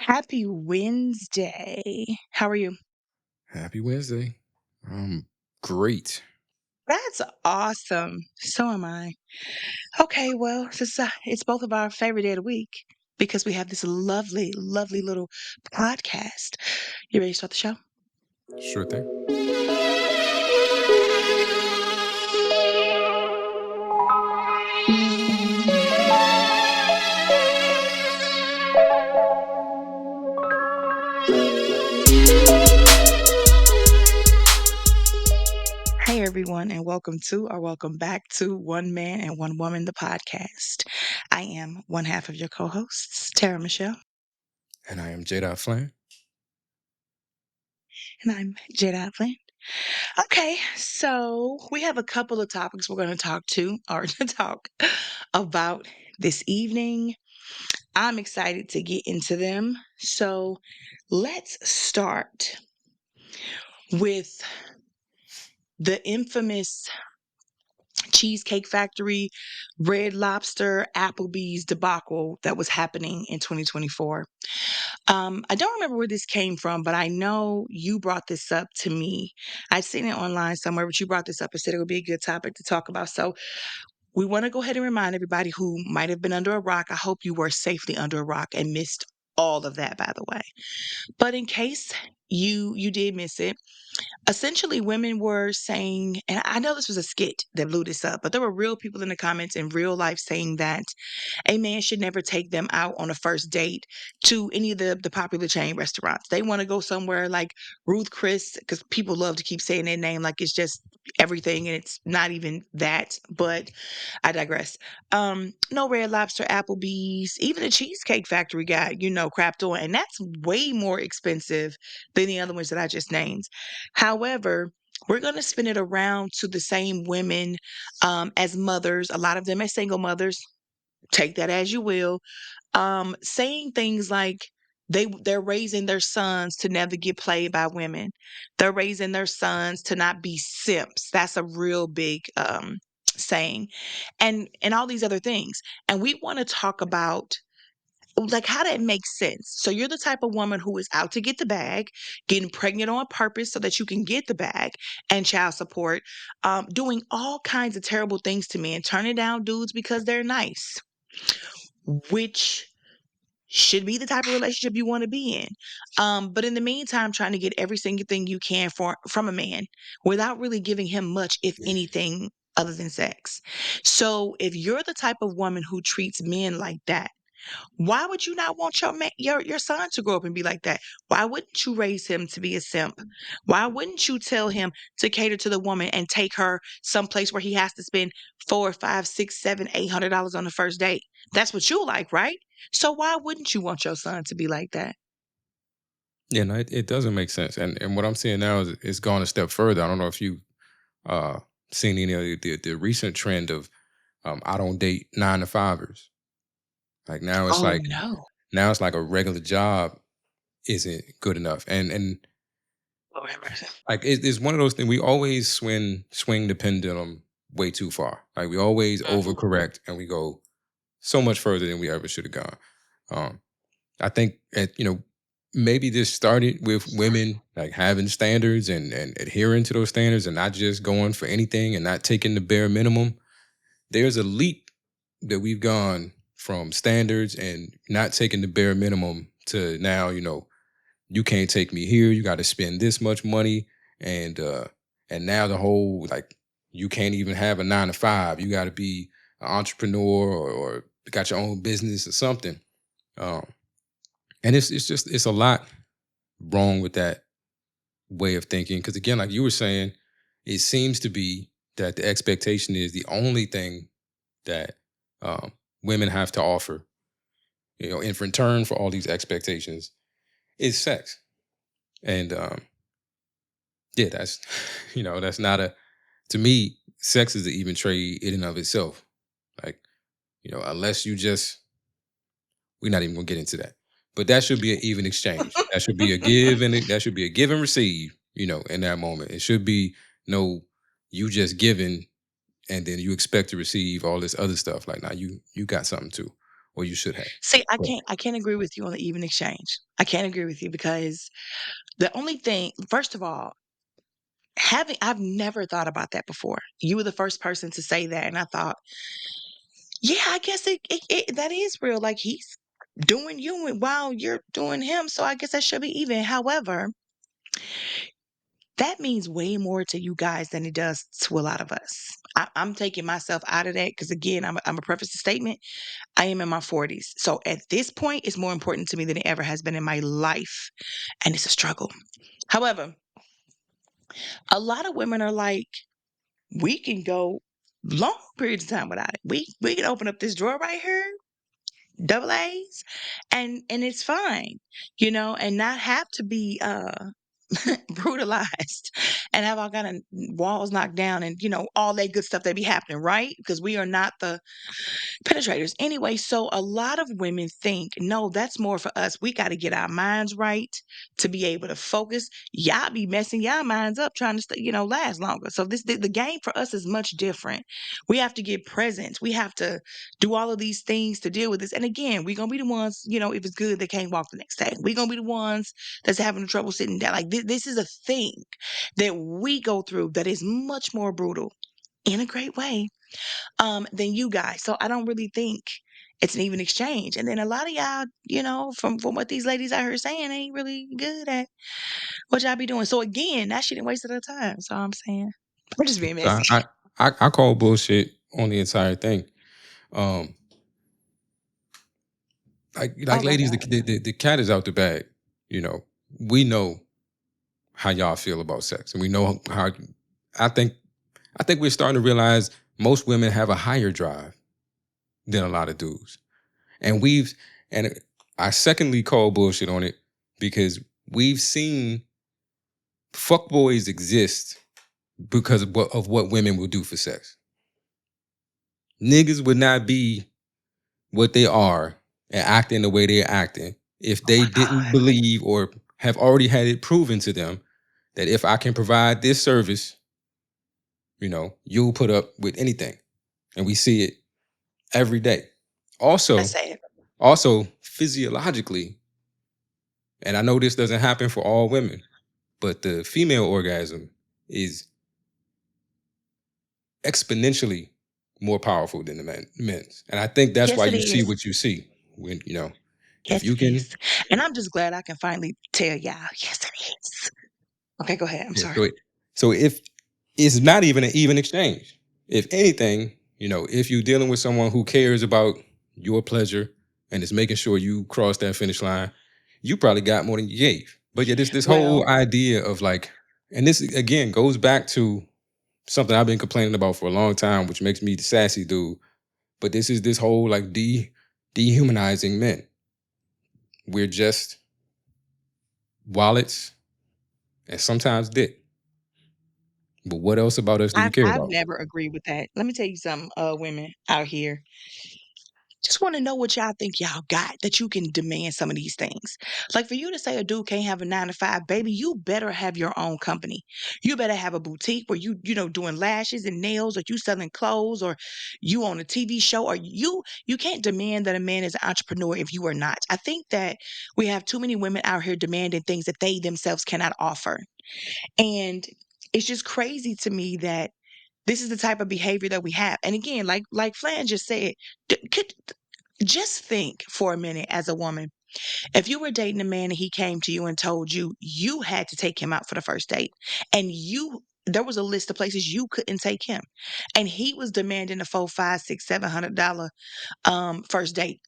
Happy Wednesday. How are you? Happy Wednesday. Great. That's awesome. So am I. Okay, well, it's both of our favorite day of the week because we have this lovely, lovely little podcast. You ready to start the show? Sure thing. Hey, everyone, and welcome back to One Man and One Woman, the podcast. I am one half of your co hosts, Tara Michelle, And I am Jada Flynn. and I'm Jada Flynn. Okay, so we have a couple of topics we're going to talk to or to talk about this evening. I'm excited to get into them. So let's start with the infamous Cheesecake Factory, Red Lobster, Applebee's debacle that was happening in 2024. I don't remember where this came from, but I know you brought this up to me. I'd seen it online somewhere, but you brought this up and said it would be a good topic to talk about. So we want to go ahead and remind everybody who might have been under a rock. I hope you were safely under a rock and missed all of that, by the way. But in case you did miss it, essentially women were saying, and I know this was a skit that blew this up, but there were real people in the comments in real life saying that a man should never take them out on a first date to any of the popular chain restaurants. They want to go somewhere like Ruth Chris, because people love to keep saying their name like it's just everything and it's not even that, but I digress. No, Red Lobster, Applebee's, even the Cheesecake Factory got, crapped on, and that's way more expensive than the other ones that I just named. However, we're going to spin it around to the same women as mothers, a lot of them as single mothers, take that as you will, saying things like they're raising their sons to never get played by women. They're raising their sons to not be simps. That's a real big saying. And all these other things. And we want to talk about like how that makes sense. So you're the type of woman who is out to get the bag, getting pregnant on purpose so that you can get the bag and child support, doing all kinds of terrible things to men, turning down dudes because they're nice, which should be the type of relationship you want to be in. But in the meantime, trying to get every single thing you can from a man without really giving him much, if anything, other than sex. So if you're the type of woman who treats men like that, why would you not want your son to grow up and be like that? Why wouldn't you raise him to be a simp? Why wouldn't you tell him to cater to the woman and take her someplace where he has to spend four, five, six, seven, $800 on the first date? That's what you like, right? So why wouldn't you want your son to be like that? Yeah, no, it doesn't make sense. And what I'm seeing now is it's gone a step further. I don't know if you uh seen any of the recent trend of I don't date 9 to 5ers. Like Oh no. now it's like a regular job isn't good enough. And Lord have mercy. like it's one of those things we always swing the pendulum way too far. Like we always Mhm. overcorrect and we go so much further than we ever should have gone. Um, I think maybe this started with women like having standards and adhering to those standards and not just going for anything and not taking the bare minimum. There's a leap that we've gone from standards and not taking the bare minimum to now, you can't take me here. You got to spend this much money, and and now the whole like you can't even have a 9 to 5. You got to be an entrepreneur or got your own business or something. Um, and it's a lot wrong with that way of thinking because again, like you were saying, it seems to be that the expectation is the only thing that um, women have to offer. In return for all these expectations is sex, and yeah, that's that's not a to me, sex is an even trade in and of itself. Like, unless you just we're not even gonna get into that. But that should be an even exchange. That should be a give and that should be a give and receive, in that moment. It should be no you just giving and then you expect to receive all this other stuff. Like now you got something too. or you should have. See, But I can't agree with you on the even exchange. I can't agree with you because the only thing, first of all, I've never thought about that before. You were the first person to say that, and I thought, yeah, I guess it that is real. Like he's doing you while you're doing him, so I guess that should be even. However, that means way more to you guys than it does to a lot of us. I'm taking myself out of that because again, I'm a preface the statement. I am in my 40s, so at this point, it's more important to me than it ever has been in my life, and it's a struggle. However, a lot of women are like, we can go long periods of time without it. We can open up this drawer right here, double A's, and it's fine, you know, and not have to be brutalized and have all kind of walls knocked down and you know all that good stuff that be happening, right? Because we are not the penetrators. Anyway, so a lot of women think, no, that's more for us. We got to get our minds right to be able to focus. Y'all be messing y'all minds up trying to stay, you know, last longer. So the game for us is much different. We have to get presents. We have to do all of these things to deal with this. And again, we're gonna be the ones, you know, if it's good, they can't walk the next day. We're gonna be the ones that's having trouble sitting down. Like this is a thing that we go through that is much more brutal in a great way than you guys. So I don't really think it's an even exchange. And then a lot of y'all, you know, from what these ladies out here saying, ain't really good at what y'all be doing. So again, that shit ain't wasted her time. So I'm saying, I'm just being I messy. I I call bullshit on the entire thing. Um, like Oh my ladies, god. the cat is out the bag. You know, we know how y'all feel about sex, and we know how. I think I think we're starting to realize most women have a higher drive than a lot of dudes, and and I secondly call bullshit on it because we've seen fuckboys exist because of what women will do for sex. Niggas would not be what they are and acting the way they're acting if Oh they my didn't god. believe or have already had it proven to them that if I can provide this service, you'll put up with anything. And we see it every day. That's Also, sad. also physiologically, and I know this doesn't happen for all women, but the female orgasm is exponentially more powerful than the men's. And I think that's why Yes, it you see is. what you see when, if Yes, you it can. is. And I'm just glad I can finally tell y'all. Yes, it is. Okay, go ahead. I'm Yeah. sorry. So if it's not even an even exchange, if anything, if you're dealing with someone who cares about your pleasure and is making sure you cross that finish line, you probably got more than you gave. But yeah, this whole Well, idea of like, and this again goes back to something I've been complaining about for a long time, which makes me the sassy dude. But this is this whole like dehumanizing men. We're just wallets and sometimes dick. But what else about us do you care I've about? never agreed with that. Let me tell you something, women out here. Just want to know what y'all think y'all got that you can demand some of these things. Like for you to say a dude can't have a 9 to 5, baby, you better have your own company. You better have a boutique where you know, doing lashes and nails, or you selling clothes, or you on a TV show, or you can't demand that a man is an entrepreneur if you are not. I think that we have too many women out here demanding things that they themselves cannot offer. And it's just crazy to me that this is the type of behavior that we have. And again, like Flan just said, just think for a minute as a woman. If you were dating a man and he came to you and told you you had to take him out for the first date, and there was a list of places you couldn't take him, and he was demanding a four, five, six, $700 first date.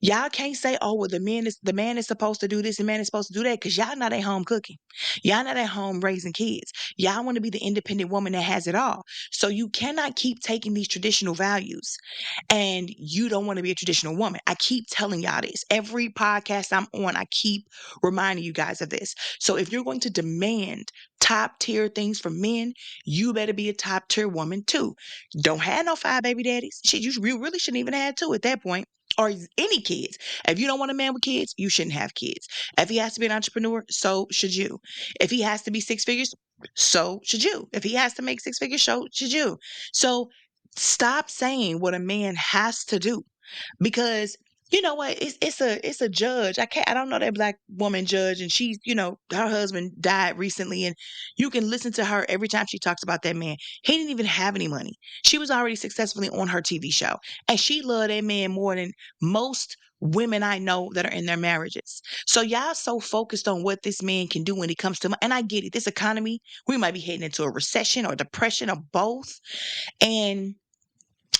Y'all can't say, "Oh, well, the man is supposed to do this, the man is supposed to do that," because y'all not at home cooking. Y'all not at home raising kids. Y'all want to be the independent woman that has it all. So you cannot keep taking these traditional values and you don't want to be a traditional woman. I keep telling y'all this. Every podcast I'm on, I keep reminding you guys of this. So if you're going to demand top tier things from men, you better be a top tier woman too. Don't have no 5 baby daddies. Shit, you really shouldn't even have two at that point. Or any kids. If you don't want a man with kids, you shouldn't have kids. If he has to be an entrepreneur, so should you. If he has to be 6 figures, so should you. If he has to make 6 figures, so should you. So stop saying what a man has to do because you know what? It's a judge. I don't know that black woman judge, and she's, her husband died recently, and you can listen to her every time she talks about that man. He didn't even have any money. She was already successfully on her TV show, and she loved that man more than most women I know that are in their marriages. So y'all so focused on what this man can do when it comes to and I get it. This economy, we might be heading into a recession or depression or both, and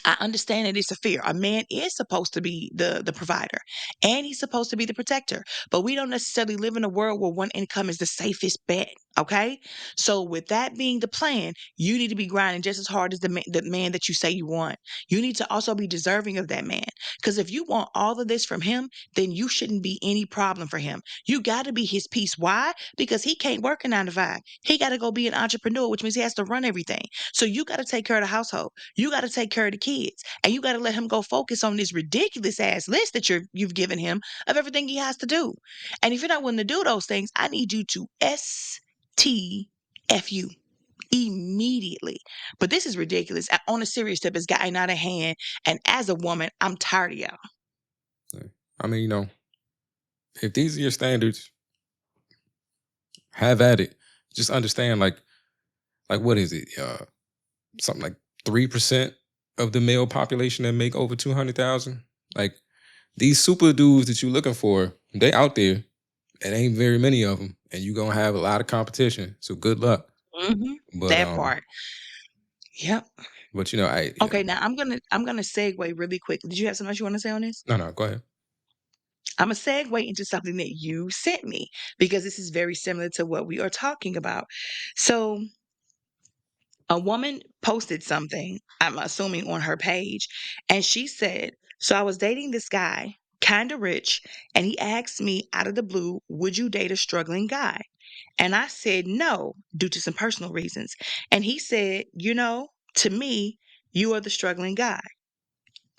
I understand that it's a fear. A man is supposed to be the provider, and he's supposed to be the protector. But we don't necessarily live in a world where one income is the safest bet. Okay, so with that being the plan, you need to be grinding just as hard as the man that you say you want. You need to also be deserving of that man, because if you want all of this from him, then you shouldn't be any problem for him. You got to be his piece. Why? Because he can't work a 9 to 5. He got to go be an entrepreneur, which means he has to run everything. So you got to take care of the household. You got to take care of the kids, and you got to let him go focus on this ridiculous ass list that you've given him of everything he has to do. And if you're not willing to do those things, I need you to STFU immediately. But this is ridiculous. On a serious tip, it's gotten out of hand. And as a woman, I'm tired of y'all. I mean, if these are your standards, have at it. Just understand, like what is it? Something like 3% of the male population that make over 200,000. Like these super dudes that you're looking for, they out there. It ain't very many of them, and you're gonna have a lot of competition. So good luck. Hmm. But That part. Yep. I Okay, now I'm gonna segue really quick. Did you have something else you want to say on this? no, go ahead. I'm gonna segue into something that you sent me because this is very similar to what we are talking about. So a woman posted something, I'm assuming on her page, and she said, "So I was dating this guy, kind of rich, and he asked me out of the blue, 'Would you date a struggling guy?' And I said no, due to some personal reasons. And he said, 'To me, you are the struggling guy.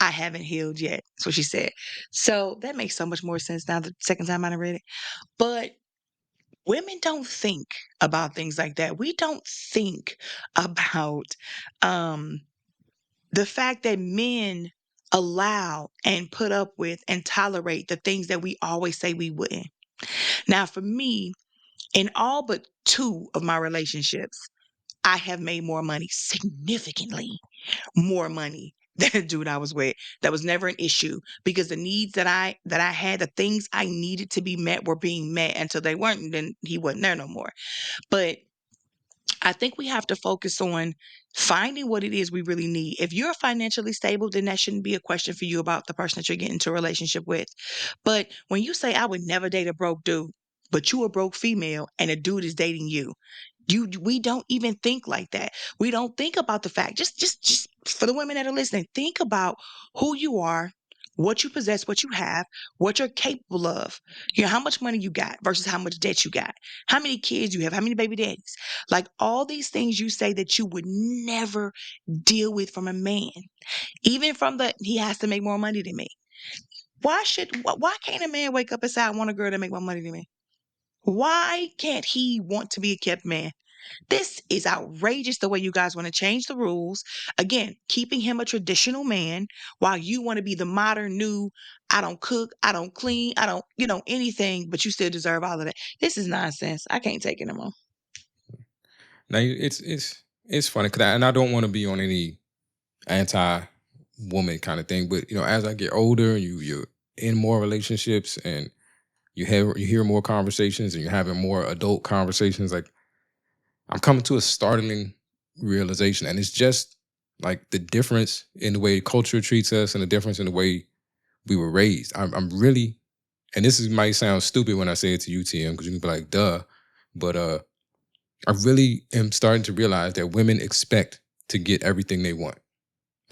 I haven't healed yet.'" That's what she said. So that makes so much more sense now the second time I read it. But women don't think about things like that. We don't think about um the fact that men allow and put up with and tolerate the things that we always say we wouldn't. Now, for me, in all but two of my relationships, I have made more money, significantly more money than the dude I was with. That was never an issue because the needs that I had, the things I needed to be met were being met until they weren't, then he wasn't there no more. But I think we have to focus on finding what it is we really need. If you're financially stable, then that shouldn't be a question for you about the person that you're getting into a relationship with. But when you say, "I would never date a broke dude," but you a broke female and a dude is dating you, we don't even think like that. We don't think about the fact. Just for the women that are listening, think about who you are, what you possess, what you have, what you're capable of. How much money you got versus how much debt you got. How many kids you have, how many baby daddies. Like all these things you say that you would never deal with from a man. Even from the he has to make more money than me. Why can't a man wake up and say, "I want a girl to make more money than me"? Why can't he want to be a kept man? This is outrageous the way you guys want to change the rules. Again, keeping him a traditional man while you want to be the modern new, "I don't cook, I don't clean, I don't, anything, but you still deserve all of that." This is nonsense. I can't take it no more. Now it's funny because and I don't want to be on any anti woman kind of thing, but as I get older, you're in more relationships and you hear more conversations and you're having more adult conversations. Like I'm coming to a startling realization, and it's just like the difference in the way culture treats us and the difference in the way we were raised. I'm really, and this might sound stupid when I say it to you, TM, because you can be like, "Duh," but I really am starting to realize that women expect to get everything they want.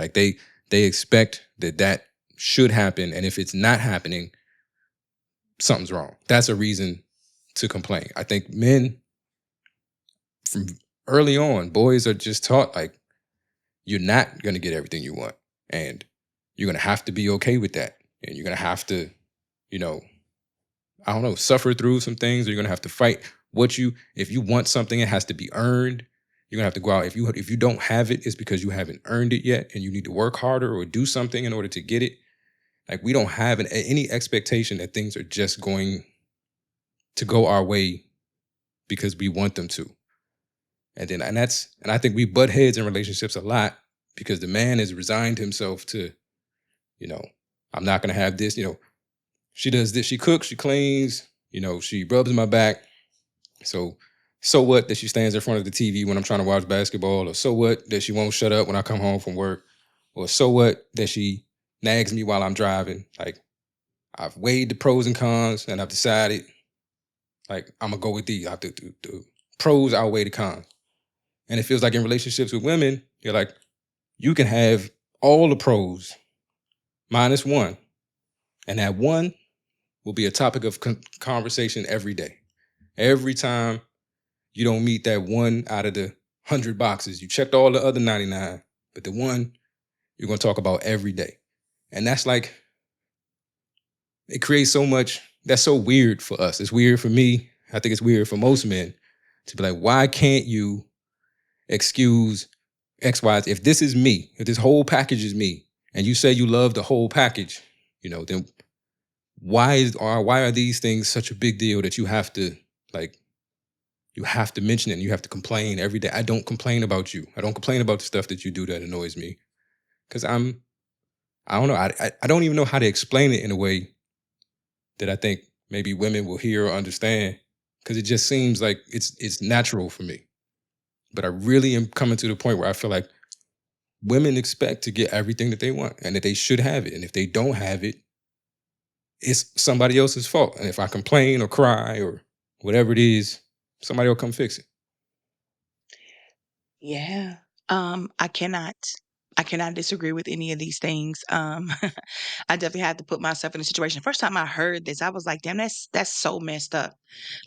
Like they expect that should happen, and if it's not happening, something's wrong. That's a reason to complain. I think men from early on, boys are just taught like you're not going to get everything you want, and you're going to have to be okay with that, and you're going to have to, you know, I don't know, suffer through some things. Or you're going to have to fight if you want something, it has to be earned. You're gonna have to go out. If you don't have it, it's because you haven't earned it yet, and you need to work harder or do something in order to get it. Like we don't have any expectation that things are just going to go our way because we want them to. And I think we butt heads in relationships a lot because the man has resigned himself to, you know, I'm not gonna have this, she does this, she cooks, she cleans, she rubs my back. So so what that she stands in front of the TV when I'm trying to watch basketball, or so what that she won't shut up when I come home from work, or so what that she nags me while I'm driving. Like I've weighed the pros and cons and I've decided like I'm gonna go with these. The pros outweigh the cons. And it feels like in relationships with women, you're like, you can have all the pros minus one. And that one will be a topic of conversation every day. Every time you don't meet that one out of the 100 boxes, you checked all the other 99, but the one you're going to talk about every day. And that's like, it creates so much, that's so weird for us. It's weird for me. I think it's weird for most men to be like, why can't you excuse X, Y, Z? If this is me, if this whole package is me, and you say you love the whole package, then why are these things such a big deal that you have to like you have to mention it and you have to complain every day? I don't complain about you. I don't complain about the stuff that you do that annoys me because I don't know. I don't even know how to explain it in a way that I think maybe women will hear or understand because it just seems like it's natural for me. But I really am coming to the point where I feel like women expect to get everything that they want and that they should have it. And if they don't have it, it's somebody else's fault. And if I complain or cry or whatever it is, somebody will come fix it. Yeah. I cannot disagree with any of these things. I definitely had to put myself in a situation. First time I heard this, I was like, damn, that's so messed up.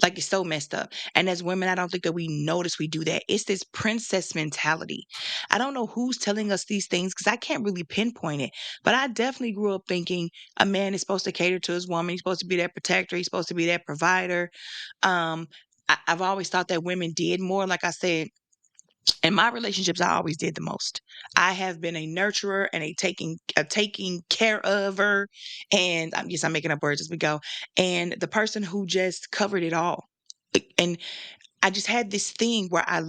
Like it's so messed up. And as women, I don't think that we notice we do that. It's this princess mentality. I don't know who's telling us these things because I can't really pinpoint it. But I definitely grew up thinking a man is supposed to cater to his woman. He's supposed to be that protector. He's supposed to be that provider. Um, I've always thought that women did more. Like I said, in my relationships, I always did the most. I have been a nurturer and a taking care of her, and I'm making up words as we go. And the person who just covered it all. And I just had this thing where I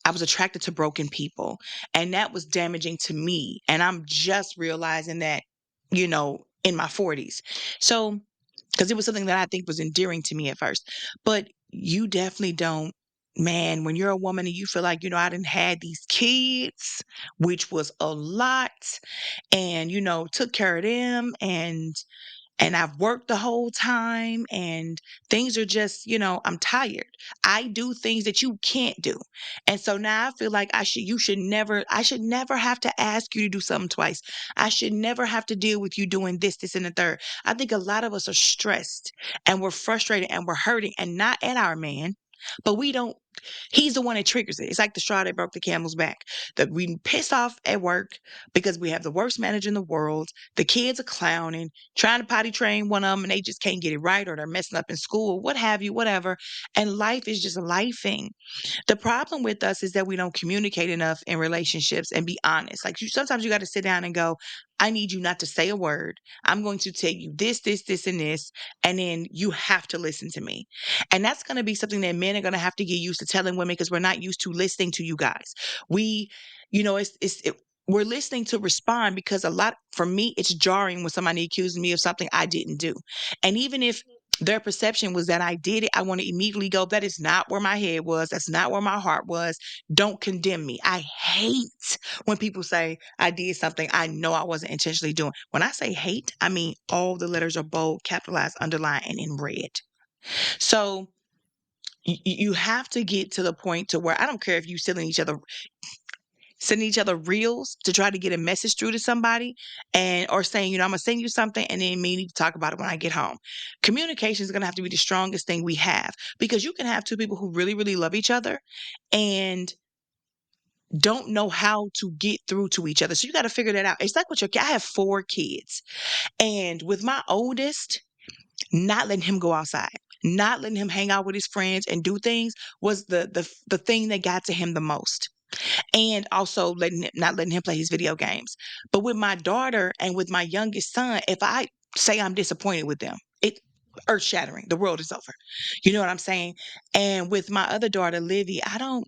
was attracted to broken people, and that was damaging to me. And I'm just realizing that, in my 40s. So, because it was something that I think was endearing to me at first. But you definitely don't, man, when you're a woman and you feel like, I didn't had these kids, which was a lot, and, took care of them and I've worked the whole time and things are just, I'm tired. I do things that you can't do. And so now I feel like I should never have to ask you to do something twice. I should never have to deal with you doing this, and the third. I think a lot of us are stressed and we're frustrated and we're hurting and not at our man. But we don't, he's the one that triggers it. It's like the straw that broke the camel's back. That we piss off at work because we have the worst manager in the world. The kids are clowning, trying to potty train one of them, and they just can't get it right, or they're messing up in school, what have you, whatever. And life is just lifing. The problem with us is that we don't communicate enough in relationships and be honest. Like sometimes you got to sit down and go, I need you not to say a word. I'm going to tell you this, and this, and then you have to listen to me. And that's going to be something that men are going to have to get used to telling women because we're not used to listening to you guys. We, we're listening to respond because for me, it's jarring when somebody accuses me of something I didn't do. And even if their perception was that I did it, I want to immediately go, that is not where my head was. That's not where my heart was. Don't condemn me. I hate when people say I did something I know I wasn't intentionally doing. When I say hate, I mean all the letters are bold, capitalized, underlined, and in red. So you have to get to the point to where I don't care if you sending each other reels to try to get a message through to somebody and or saying, I'm gonna send you something and then me need to talk about it when I get home. Communication is gonna have to be the strongest thing we have because you can have two people who really, really love each other and don't know how to get through to each other. So you got to figure that out. It's like with I have 4 kids. And with my oldest, not letting him go outside, not letting him hang out with his friends and do things was the thing that got to him the most, and also not letting him play his video games. But with my daughter and with my youngest son, if say I'm disappointed with them. It earth shattering. The world is over. You know what I'm saying? And with my other daughter, Livy, I don't.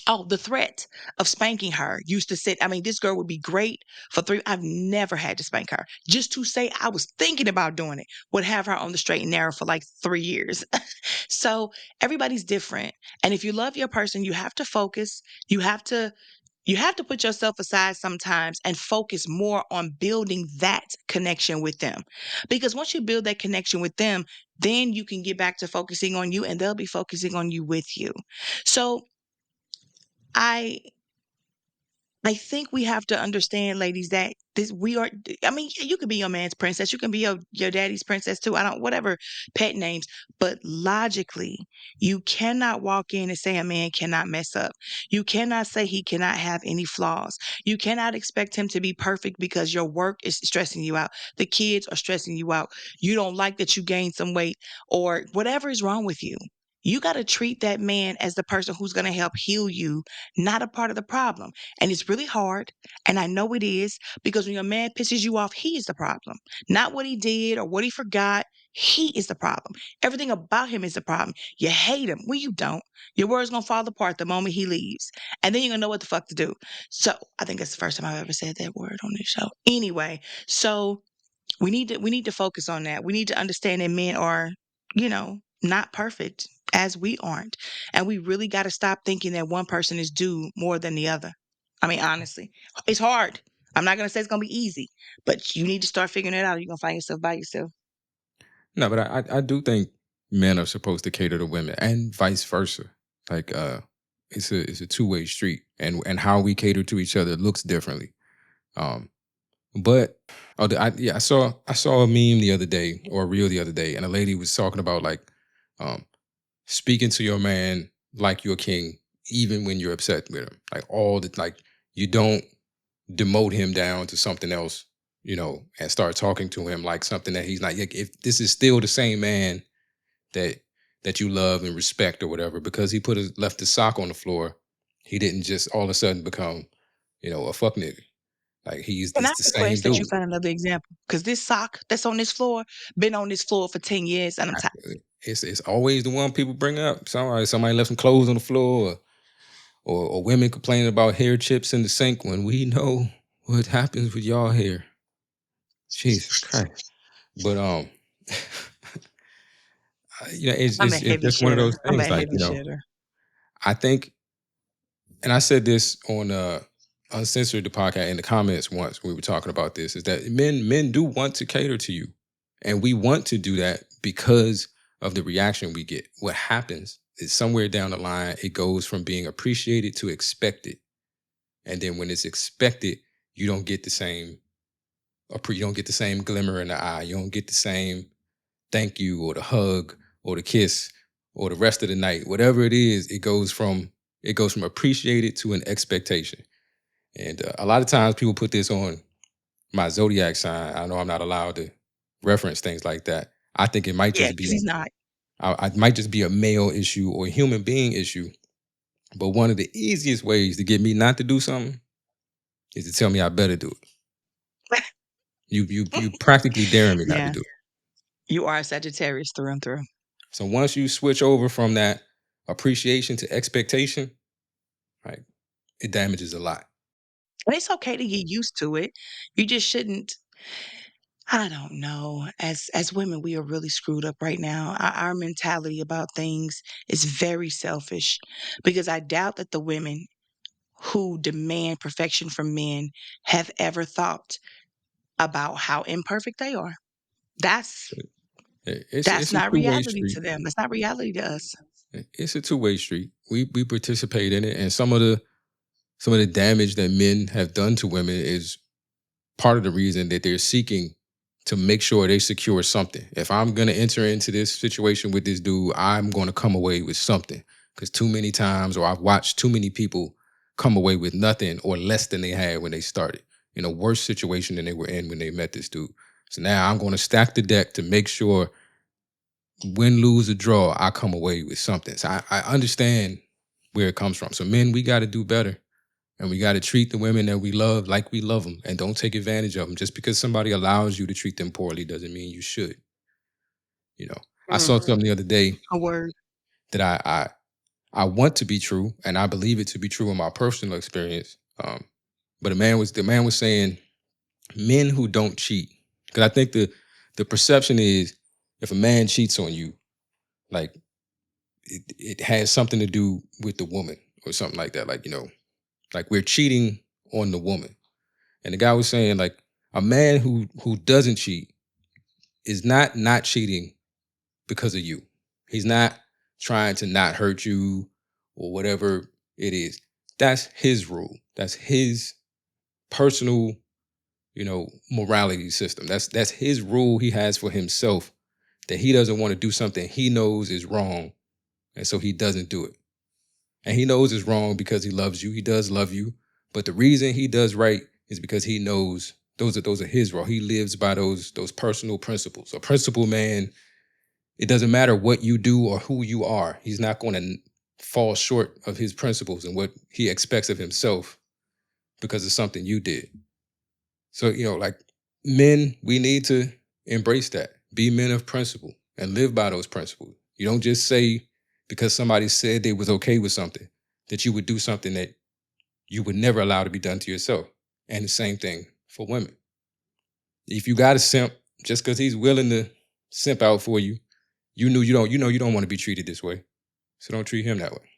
Oh, the threat of spanking her used to sit. I mean, this girl would be great for three. I've never had to spank her. Just to say I was thinking about doing it would have her on the straight and narrow for like 3 years. So everybody's different. And if you love your person, you have to focus. You have to you have to put yourself aside sometimes and focus more on building that connection with them. Because once you build that connection with them, then you can get back to focusing on you and they'll be focusing on you with you. So I I think we have to understand, ladies, that this we are. I mean, you could be your man's princess. You can be your daddy's princess too. I don't whatever pet names, but logically, you cannot walk in and say a man cannot mess up. You cannot say he cannot have any flaws. You cannot expect him to be perfect because your work is stressing you out. The kids are stressing you out. You don't like that you gained some weight or whatever is wrong with you. You got to treat that man as the person who's going to help heal you, not a part of the problem. And it's really hard. And I know it is because when your man pisses you off, he is the problem. Not what he did or what he forgot. He is the problem. Everything about him is the problem. You hate him. Well, you don't. Your world's going to fall apart the moment he leaves. And then you're going to know what the fuck to do. So I think that's the first time I've ever said that word on this show. Anyway, so we need to focus on that. We need to understand that men are, not perfect as we aren't. And we really got to stop thinking that one person is due more than the other. I mean, honestly, it's hard. I'm not going to say it's going to be easy, but you need to start figuring it out. You're going to find yourself by yourself. No, but I do think men are supposed to cater to women and vice versa. Like it's a two-way street, and how we cater to each other looks differently. Um, but I saw a meme the other day or a reel the other day, and a lady was talking about like um speaking to your man like you're a king, even when you're upset with him. Like all the like you don't demote him down to something else, and start talking to him like something that he's not. Like, if this is still the same man that you love and respect or whatever, because he left his sock on the floor, he didn't just all of a sudden become, a fuck nigga. Like And I it's the same request that you dude. find another example because this sock that's on this floor been on this floor for 10 years and I'm tired. It's always the one people bring up. Somebody left some clothes on the floor, or women complaining about hair chips in the sink when we know what happens with y'all hair. Jesus Christ. But it's, I'm a it's it's heavy just one of shitter. those I'm a things. Like heavy shitter. I think, and I said this on uncensored the podcast in the comments once we were talking about this, is that men do want to cater to you, and we want to do that because of the reaction we get. What happens is somewhere down the line it goes from being appreciated to expected, and then when it's expected, you don't get the same. You don't get the same glimmer in the eye. You don't get the same thank you or the hug or the kiss or the rest of the night. Whatever it is, it goes from appreciated to an expectation. And a lot of times people put this on my zodiac sign. I know I'm not allowed to reference things like that. I think it might Yeah, just because be he's not. I might just be a male issue or a human being issue. But one of the easiest ways to get me not to do something is to tell me I better do it. You practically daring me not to Yeah, do it. you are a Sagittarius through and through. So once you switch over from that appreciation to expectation, right, it damages a lot. And it's okay to get used to it. You just shouldn't. I don't know. As women, we are really screwed up right now. Our mentality about things is very selfish because I doubt that the women who demand perfection from men have ever thought about how imperfect they are. That's It's that's it's a not two-way reality street. to them. That's not reality to us. It's a two-way street. We participate in it, and some of the damage that men have done to women is part of the reason that they're seeking to make sure they secure something. If I'm gonna enter into this situation with this dude, I'm gonna come away with something. Because too many times, or I've watched too many people come away with nothing or less than they had when they started, in a worse situation than they were in when they met this dude. So now I'm gonna stack the deck to make sure win, lose, or draw, I come away with something. So I understand where it comes from. So men, we got to do better And we got to treat the women that we love like we love them, and don't take advantage of them. Just because somebody allows you to treat them poorly doesn't mean you should. You know, I saw Mm, something the other day a word. that I want to be true, and I believe it to be true in my personal experience. But the man was saying men who don't cheat, because I think the perception is if a man cheats on you, like it has something to do with the woman or something like that. Like, like we're cheating on the woman. And the guy was saying like a man who doesn't cheat is not cheating because of you. He's not trying to not hurt you or whatever it is. That's his rule. That's his personal, morality system. That's his rule he has for himself, that he doesn't want to do something he knows is wrong, and so he doesn't do it. And he knows it's wrong because he loves you. He does love you, but the reason he does right is because he knows those are his role. He lives by those personal principles. A principle man, it doesn't matter what you do or who you are. He's not going to fall short of his principles and what he expects of himself because of something you did. So, like men, we need to embrace that. Be men of principle and live by those principles. You don't just say because somebody said they was okay with something that you would do something that you would never allow to be done to yourself. And the same thing for women. If you got a simp, just because he's willing to simp out for you, you don't want to be treated this way. So don't treat him that way.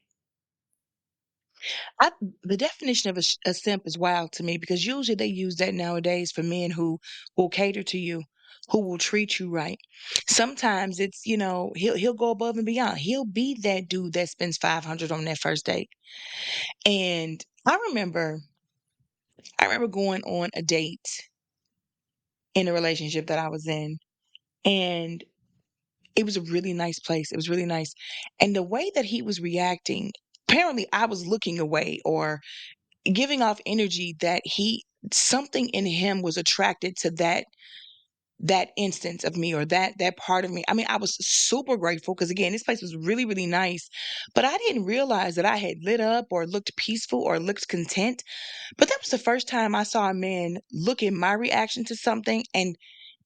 I the definition of a simp is wild to me because usually they use that nowadays for men who will cater to you, who will treat you right. Sometimes it's, he'll go above and beyond. He'll be that dude that spends 500 on that first date. And I remember going on a date in a relationship that I was in, and it was a really nice place. It was really nice. And the way that he was reacting, apparently I was looking away or giving off energy that he something in him was attracted to that instance of me or that part of me. I mean, I was super grateful because again, this place was really, really nice, but I didn't realize that I had lit up or looked peaceful or looked content. But that was the first time I saw a man look at my reaction to something, and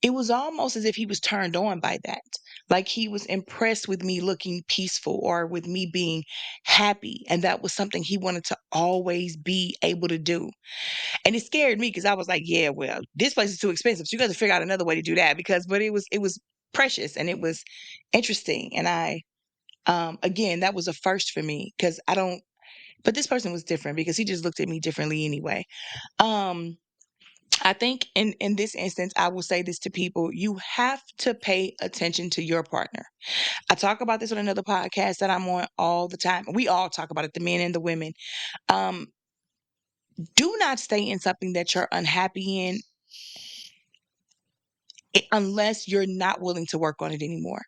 it was almost as if he was turned on by that. Like he was impressed with me looking peaceful or with me being happy. And that was something he wanted to always be able to do. And it scared me because I was like, yeah, well, this place is too expensive. So you got to figure out another way to do that but it was precious and it was interesting. And again, that was a first for me because but this person was different because he just looked at me differently anyway. Um, I think in this instance, I will say this to people: you have to pay attention to your partner. I talk about this on another podcast that I'm on all the time. We all talk about it, the men and the women. Um, do not stay in something that you're unhappy in unless you're not willing to work on it anymore.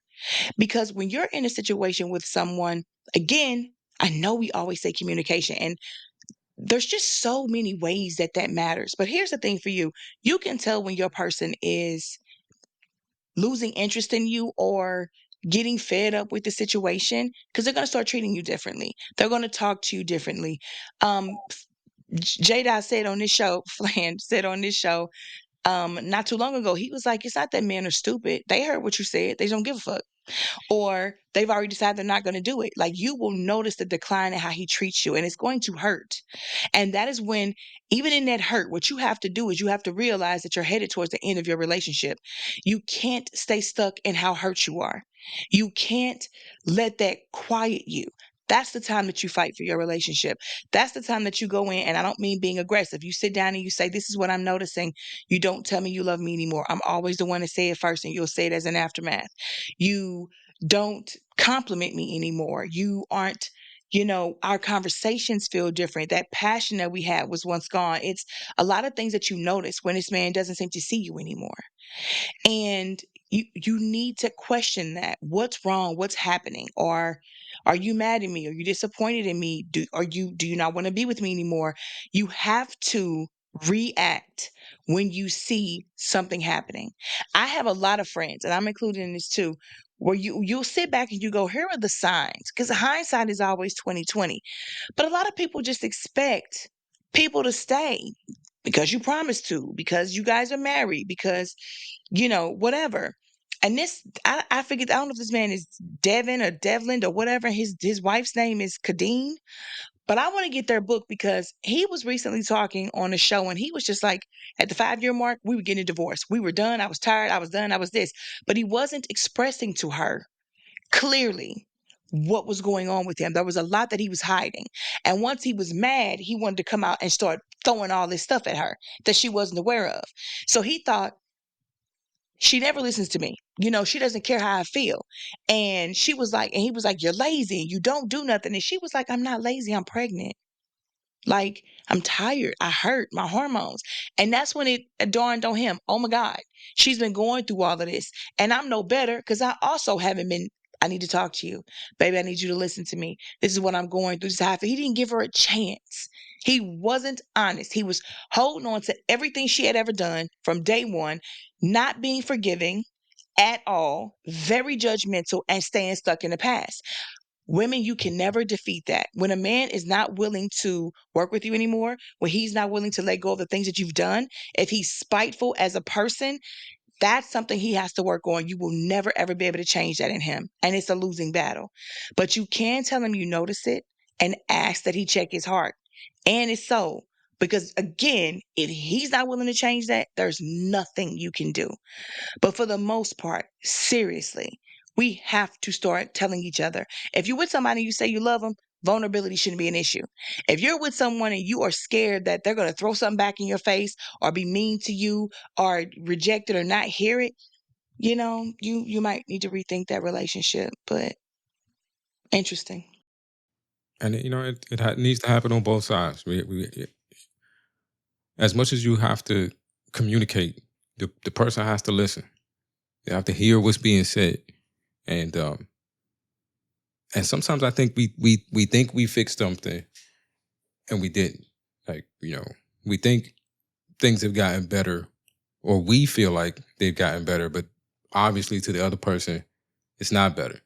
Because when you're in a situation with someone, again, I know we always say communication, and there's just so many ways that that matters. But here's the thing for you: you can tell when your person is losing interest in you or getting fed up with the situation because they're going to start treating you differently. They're going to talk to you differently. J Dot said on this show, Flan said on this show, not too long ago, he was like, it's not that men are stupid. They heard what you said. They don't give a fuck, or they've already decided they're not going to do it. Like you will notice the decline in how he treats you, and it's going to hurt. And that is when, even in that hurt, what you have to do is you have to realize that you're headed towards the end of your relationship. You can't stay stuck in how hurt you are. You can't let that quiet you. That's the time that you fight for your relationship. That's the time that you go in, and I don't mean being aggressive. You sit down and you say, this is what I'm noticing. You don't tell me you love me anymore. I'm always the one to say it first, and you'll say it as an aftermath. You don't compliment me anymore. You aren't, our conversations feel different. That passion that we had was once gone. It's a lot of things that you notice when this man doesn't seem to see you anymore. And you need to question that. What's wrong? What's happening? Or are you mad at me? Are you disappointed in me? Do you not want to be with me anymore? You have to react when you see something happening. I have a lot of friends, and I'm included in this too, where you'll sit back and you go, here are the signs. Because hindsight is always 2020. But a lot of people just expect people to stay because you promised to, because you guys are married, because, whatever. And this, I figured, I don't know if this man is Devin or Devlin or whatever. His wife's name is Kadeen. But I want to get their book because he was recently talking on a show and he was just like, at the 5 year mark, we were getting a divorce. We were done. I was tired. I was done. I was this. But he wasn't expressing to her clearly what was going on with him. There was a lot that he was hiding. And once he was mad, he wanted to come out and start throwing all this stuff at her that she wasn't aware of. So he thought, she never listens to me. She doesn't care how I feel. And she was like, and he was like, you're lazy. You don't do nothing. And she was like, I'm not lazy. I'm pregnant. Like, I'm tired. I hurt my hormones. And that's when it dawned on him. Oh my God, she's been going through all of this. And I'm no better because I also haven't been. I need to talk to you. Baby, I need you to listen to me. This is what I'm going through. This is how I feel. He didn't give her a chance. He wasn't honest. He was holding on to everything she had ever done from day one, not being forgiving at all, very judgmental, and staying stuck in the past. Women, you can never defeat that. When a man is not willing to work with you anymore, when he's not willing to let go of the things that you've done, if he's spiteful as a person, that's something he has to work on. You will never, ever be able to change that in him. And it's a losing battle. But you can tell him you notice it and ask that he check his heart and his soul. Because again, if he's not willing to change that, there's nothing you can do. But for the most part, seriously, we have to start telling each other. If you're with somebody and you say you love them, vulnerability shouldn't be an issue. If you're with someone and you are scared that they're going to throw something back in your face or be mean to you or reject it or not hear it, you might need to rethink that relationship. But interesting. And needs to happen on both sides. As much as you have to communicate, the person has to listen. They have to hear what's being said, and sometimes I think we think we fixed something and we didn't. Like, we think things have gotten better, or we feel like they've gotten better, but obviously to the other person, it's not better.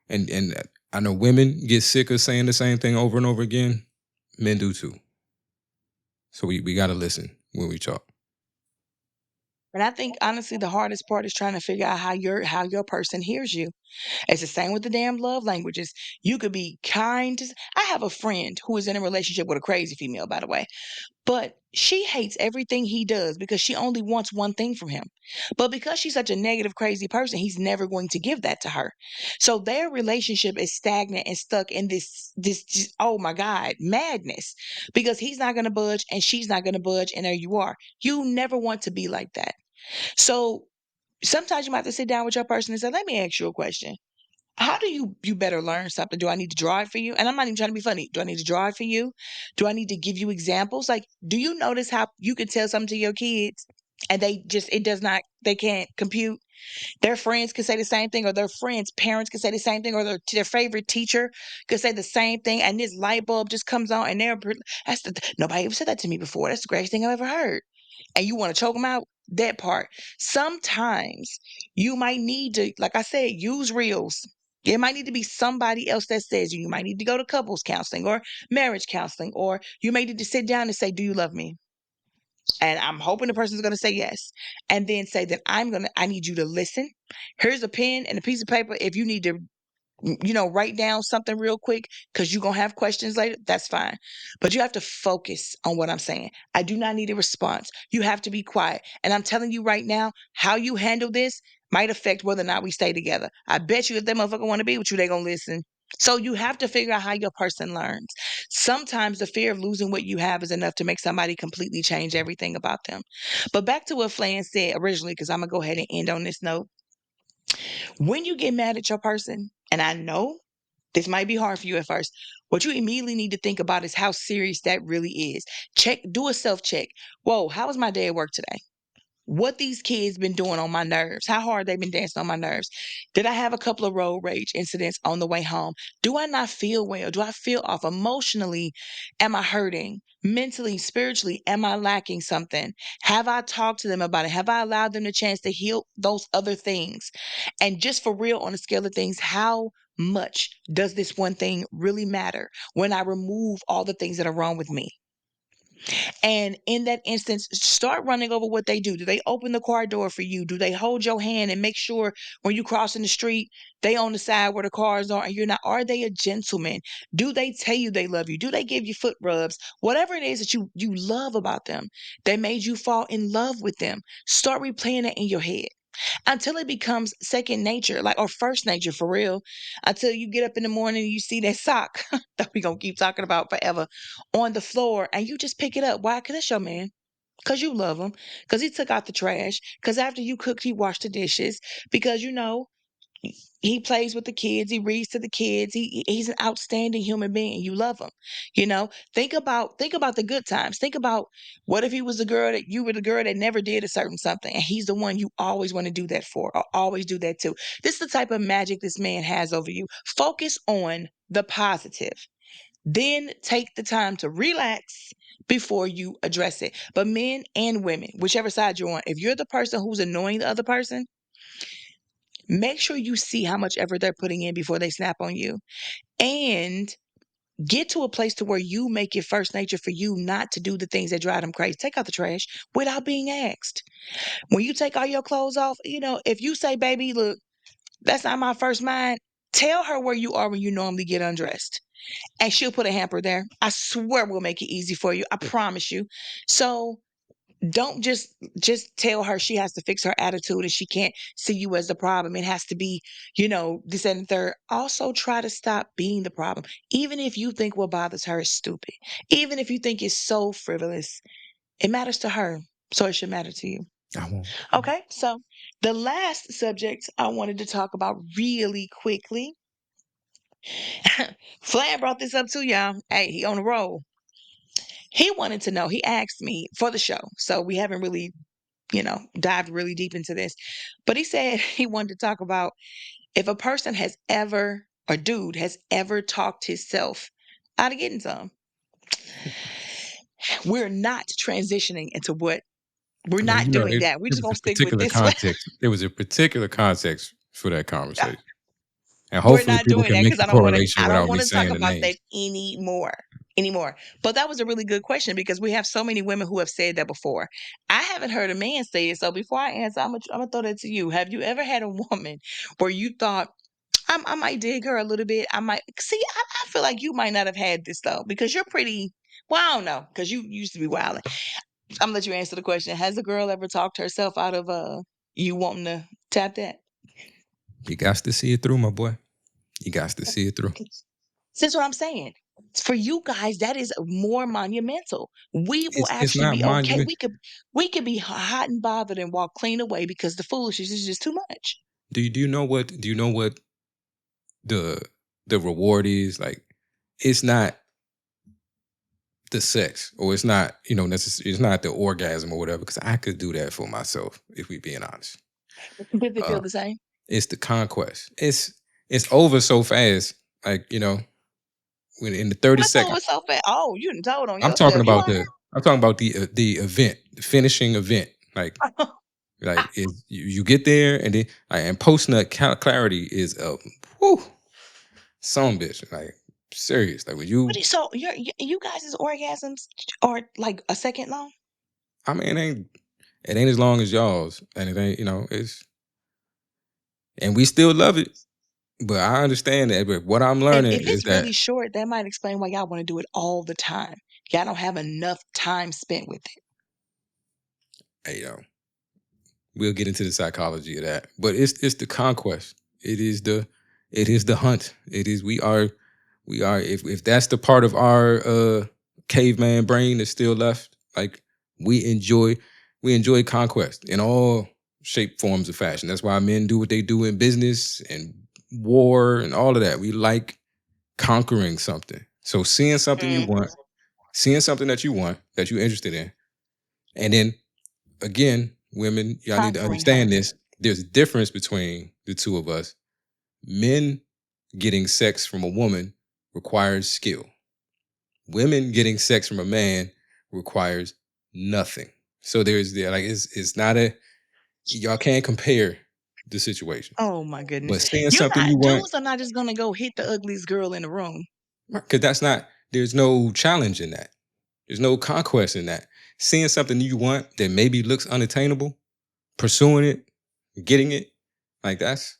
And I know women get sick of saying the same thing over and over again. Men do too. So we got to listen when we talk. And I think honestly the hardest part is trying to figure out how your person hears you. It's the same with the damn love languages. You could be kind. I have a friend who is in a relationship with a crazy female, by the way, but she hates everything he does because she only wants one thing from him. But because she's such a negative, crazy person, he's never going to give that to her. So their relationship is stagnant and stuck in this oh my God, madness because he's not going to budge and she's not going to budge. And there you are. You never want to be like that. So sometimes you might have to sit down with your person and say, let me ask you a question. How do you better learn something? Do I need to draw it for you? And I'm not even trying to be funny. Do I need to draw it for you? Do I need to give you examples? Like, do you notice how you can tell something to your kids and they can't compute? Their friends can say the same thing, or their friends' parents can say the same thing, or their favorite teacher could say the same thing, and this light bulb just comes on, and nobody ever said that to me before. That's the greatest thing I've ever heard. And you want to choke them out? That part. Sometimes you might need to, like I said, use reels. It might need to be somebody else that says you. You might need to go to couples counseling or marriage counseling, or you may need to sit down and say, do you love me? And I'm hoping the person's going to say yes. And then say that I need you to listen. Here's a pen and a piece of paper. If you need to write down something real quick because you're going to have questions later, that's fine. But you have to focus on what I'm saying. I do not need a response. You have to be quiet. And I'm telling you right now, how you handle this might affect whether or not we stay together. I bet you if that motherfucker want to be with you, they going to listen. So you have to figure out how your person learns. Sometimes the fear of losing what you have is enough to make somebody completely change everything about them. But back to what Flan said originally, because I'm going to go ahead and end on this note. When you get mad at your person, and I know this might be hard for you at first, what you immediately need to think about is how serious that really is. Do a self check. Whoa, how was my day at work today? What these kids been doing on my nerves? How hard they been dancing on my nerves? Did I have a couple of road rage incidents on the way home? Do I not feel well? Do I feel off emotionally? Am I hurting? Mentally, spiritually, am I lacking something? Have I talked to them about it? Have I allowed them the chance to heal those other things? And just for real, on the scale of things, how much does this one thing really matter when I remove all the things that are wrong with me? And in that instance, start running over what they do. Do they open the car door for you? Do they hold your hand and make sure when you crossing the street, they on the side where the cars are and you're not? Are they a gentleman? Do they tell you they love you? Do they give you foot rubs? Whatever it is that you love about them, that made you fall in love with them. Start replaying it in your head until it becomes second nature, like or first nature for real. Until you get up in the morning and you see that sock that we gonna keep talking about forever on the floor, and you just pick it up. Why? Because that's your man. Because you love him. Because he took out the trash. Because after you cooked, he washed the dishes. Because he plays with the kids, he reads to the kids, he's an outstanding human being, you love him, think about the good times, think about what if he was the girl that you were the girl that never did a certain something, and he's the one you always wanna do that for, or always do that too. This is the type of magic this man has over you. Focus on the positive, then take the time to relax before you address it. But men and women, whichever side you're on, if you're the person who's annoying the other person, make sure you see how much effort they're putting in before they snap on you, and get to a place to where you make it first nature for you not to do the things that drive them crazy. Take out the trash without being asked. When you take all your clothes off, if you say, baby, look, that's not my first mind, tell her where you are when you normally get undressed, and she'll put a hamper there. I swear we'll make it easy for you. I promise you. So don't just tell her she has to fix her attitude and she can't see you as the problem. It has to be, this and the third. Also try to stop being the problem. Even if you think what bothers her is stupid, even if you think it's so frivolous, it matters to her. So it should matter to you. I won't. Okay. So the last subject I wanted to talk about really quickly. Flan brought this up too, y'all. Hey, he on the roll. He wanted to know, he asked me for the show. So we haven't really dived really deep into this. But he said he wanted to talk about if a person has ever, or dude has ever talked himself out of getting some. We're not transitioning into what we're Well, not doing that. We're there just was gonna a stick with particular this one. context. There was a particular context for that conversation, and We're hopefully not people doing can that make because the I don't want to. correlation I don't without me want to talk saying the about that names. anymore. But that was a really good question because we have so many women who have said that before. I haven't heard a man say it. So before I answer, I'm gonna throw that to you. Have you ever had a woman where you thought, I might dig her a little bit. I might see. I feel like you might not have had this though, because you're pretty. Well, I don't know, because you used to be wilding. I'm gonna let you answer the question. Has a girl ever talked herself out of you wanting to tap that? You got to see it through, my boy. You got to see it through. That's what I'm saying. For you guys, that is more monumental. We will It's actually not be okay. monument. We could be hot and bothered and walk clean away because the foolishness is just too much. Do you know what? Do you know what the the reward is? Like, it's not the sex, or it's not necessarily. It's not the orgasm or whatever. Because I could do that for myself if we being honest. Did they Uh, feel the same? it's the conquest. It's over so fast. Like when in the thirty What's second. over so fast? Oh, you done told on I'm talking yourself. You about all the event, the finishing event. right? You get there, and then and post nut clarity is whew, some bitch, like serious. Like when What you, is so you guys' orgasms are like a second long? I mean, it ain't as long as y'all's, and it ain't it's and we still love it. But I understand that. But what I'm If learning if is it's that really short, that might explain why y'all wanna do it all the time. Y'all don't have enough time spent with it. hey, we'll get into the psychology of that. But it's the conquest. It is the hunt. It is we are if that's the part of our caveman brain that's still left, like we enjoy we enjoy conquest in all shape, forms, of fashion. That's why men do what they do in business and war and all of that. We like conquering something. So Mhm. seeing something that you want, that you're interested in, and then again, women, y'all need to Conquering her. understand this. There's a difference between the two of us. Men getting sex from a woman requires skill. Women getting sex from a man requires nothing. So like it's not a y'all can't compare the situation. Oh my goodness. But seeing You're something you not want, dudes are not just gonna go hit the ugliest girl in the room. because there's no challenge in that. There's no conquest in that. Seeing something you want that maybe looks unattainable, pursuing it, getting it, like that's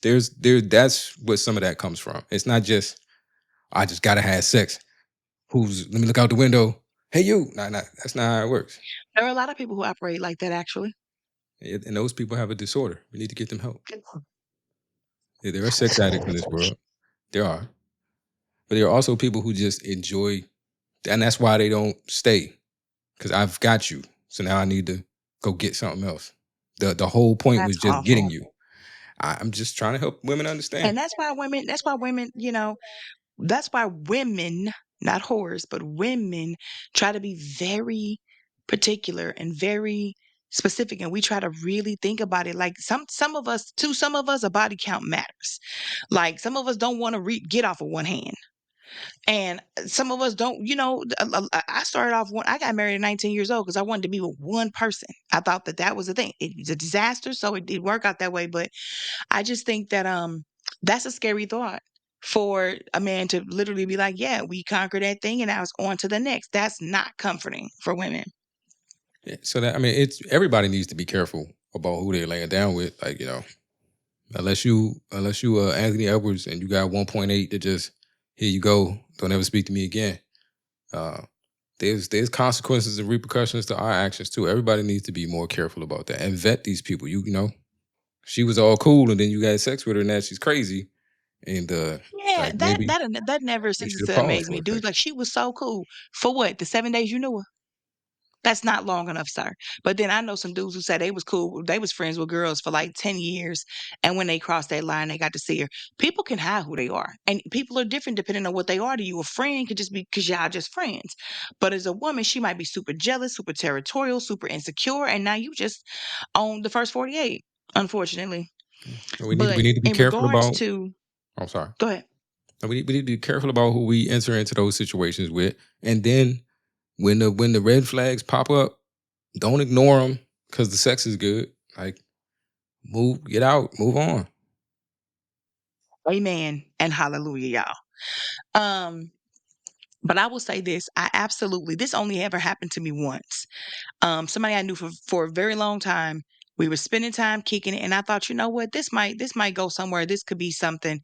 what some of that comes from. It's not just I just gotta have sex. Let me look out the window. Hey you. Nah, that's not how it works. There are a lot of people who operate like that actually. And those people have a disorder. We need to get them help. Yeah, there are sex addicts in this world. There are. But there are also people who just enjoy, and that's why they don't stay. Because I've got you. So now I need to go get something else. The whole point was That's just getting awful. you. I'm just trying to help women understand. And that's why women, that's why women, not whores, but women try to be very particular and very specific, and we try to really think about it. Like some of us, too, some of us, a body count matters. Like some of us don't want to get off of one hand. And some of us don't, I started off I got married at 19 years old because I wanted to be with one person. I thought that that was the thing. It was a disaster, so it did work out that way. But I just think that that's a scary thought for a man to literally be like, yeah, we conquered that thing and now it's on to the next. That's not comforting for women. Yeah, so that, I mean, it's everybody needs to be careful about who they're laying down with. Like, unless you Anthony Edwards and you got 1.8 to just here you go, don't ever speak to me again. Uh, there's consequences and repercussions to our actions too. Everybody needs to be more careful about that and vet these people. She was all cool and then you had sex with her and now she's crazy. And Yeah, like that maybe that that never they ceases should have to paused amaze for me. a Dudes second. like she was so cool. For what? The 7 days you knew her? That's not long enough, sir. But then I know some dudes who said they was cool. They was friends with girls for like 10 years. And when they crossed that line, they got to see her. People can hide who they are. And people are different depending on what they are to you. A friend could just be because y'all just friends. But as a woman, she might be super jealous, super territorial, super insecure. And now you just own the first 48, unfortunately. Yeah. So we But need to be in careful regards about. to, I'm sorry. go ahead. No, we need to be careful about who we enter into those situations with, and then when the red flags pop up, don't ignore them because the sex is good. Like get out, move on. Amen and hallelujah, y'all. But I will say this, this only ever happened to me once. Somebody I knew for a very long time. We were spending time kicking it, and I thought, you know what, this might go somewhere. This could be something.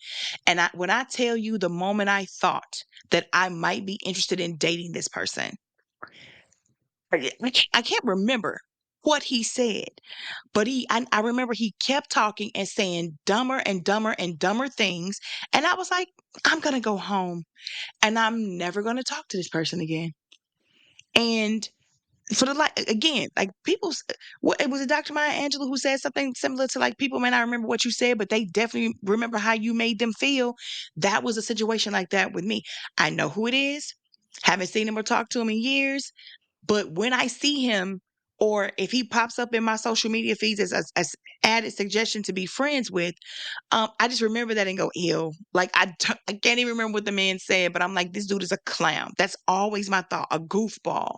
And when I tell you, the moment I thought that I might be interested in dating this person, I can't remember what he said, but I remember he kept talking and saying dumber and dumber and dumber things, and I was like, I'm gonna go home, and I'm never gonna talk to this person again. And for the like again, like what it was, Dr. Maya Angelou who said something similar to like people may not remember what you said, but they definitely remember how you made them feel. That was a situation like that with me. I know who it is, haven't seen him or talked to him in years, but when I see him, or if he pops up in my social media feeds as added suggestion to be friends with, I just remember that and go, ew. Like I can't even remember what the man said, but I'm like, this dude is a clown. That's always my thought, a goofball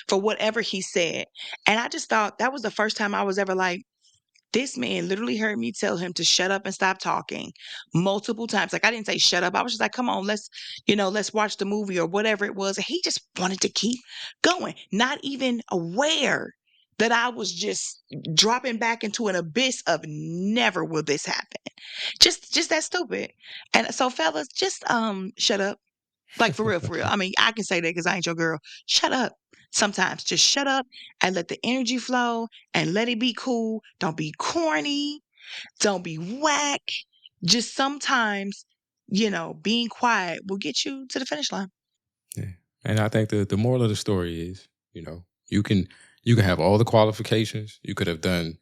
for whatever he said. And I just thought that was the first time I was ever like, this man literally heard me tell him to shut up and stop talking multiple times. Like I didn't say shut up. I was just like, come on, let's watch the movie or whatever it was. And he just wanted to keep going, not even aware that I was just dropping back into an abyss of never will this happen. Just that stupid. And so fellas, just shut up. Like for real, for real. I mean, I can say that because I ain't your girl. Shut up. Sometimes just shut up and let the energy flow and let it be cool. Don't be corny. Don't be whack. Just sometimes, being quiet will get you to the finish line. Yeah. And I think the moral of the story is, you can have all the qualifications, you could have done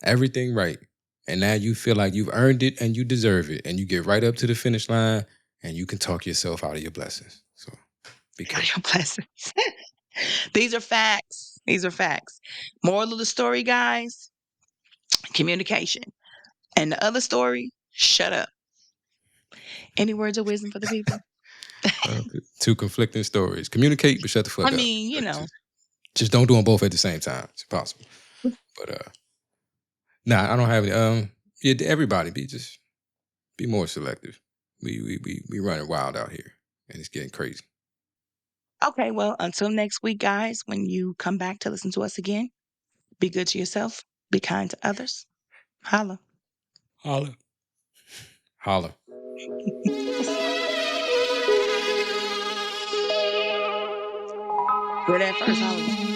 everything right, and now you feel like you've earned it and you deserve it, and you get right up to the finish line, and you can talk yourself out of your blessings. So be God, careful. your blessings. These are facts. These are facts. Moral of the story, guys, communication. And the other story, shut up. Any words of wisdom for the people? Two conflicting stories. Communicate, but shut the I fuck up. mean, Just don't do them both at the same time. It's impossible. But nah, I don't have any. Yeah, everybody be more selective. We running wild out here, and it's getting crazy. Okay, well, until next week, guys, when you come back to listen to us again, be good to yourself, be kind to others. Holla. Holla. Holla. Where that first holla?